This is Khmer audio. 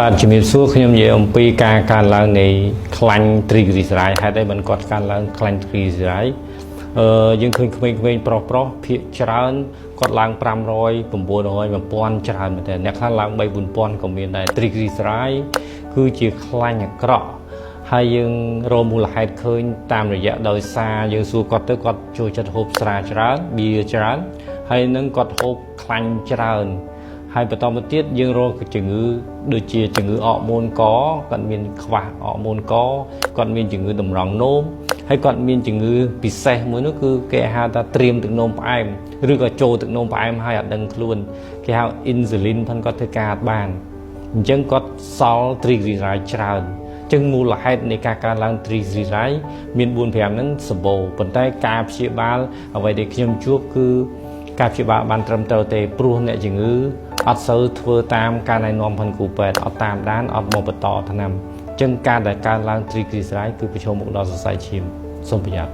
បាទជំរាបសួរខ្ញុំនិយាយអំពីការឡើងនៃខ្លាញ់ triglyceride ហេតុអីបានគាត់ការឡើងខ្លាញ់ triglyceride យើងឃើញក្មេងៗប្រុសភាគច្រើនគាត់ឡើង500 900 1000ច្រើនមែនទេអ្នកខ្លះឡើង3 4000ក៏មានដែរ triglyceride គឺជាខ្លាញ់អាក្រក់ហើយយើងរកមូលហេតុឃើញតាមរយៈដោយសារយើងសួរគាត់ទៅគាត់ចូលចិត្តហូបស្រាច្រើនបៀច្រើនហើយនឹងគាត់ហូបខ្លាញ់ច្រើនហើយបន្តមកទៀតយើងរកជំងឺដូចជាជំងឺអរម៉ូនកគាត់មានខ្វះអរម៉ូនកគាត់មានជំងឺតម្រង់នោមហើយគាត់មានជំងឺពិសេសមួយនោះគឺគេហៅថាត្រៀមទឹកនោមផ្អែមឬក៏ចូលទឹកនោមផ្អែមហើយអត់ដឹងខ្លួនគេហៅ insulin ផងគាត់ធ្វើការអត់បានអញ្ចឹងគាត់សល់ triglyceride ច្រើនអញ្ចឹងមូលហេតុនៃការកើនឡើង triglyceride មាន4 5ហ្នឹងសម្បូរប៉ុន្តែការព្យាបាលអ្វីដែលខ្ញុំជួបគឺការព្យាបាលបានត្រឹមត្រូវទេព្រោះអ្នកជំងឺអត់សូវធ្វើតាមការណែនាំផងគ្រូពេទ្យអត់តាមដានអត់មកបន្តថ្នាំអញ្ចឹងការដែលកើនឡើង triglyceride គឺប្រឈមមុខដល់សរសៃឈាមសូមប្រយ័ត្ន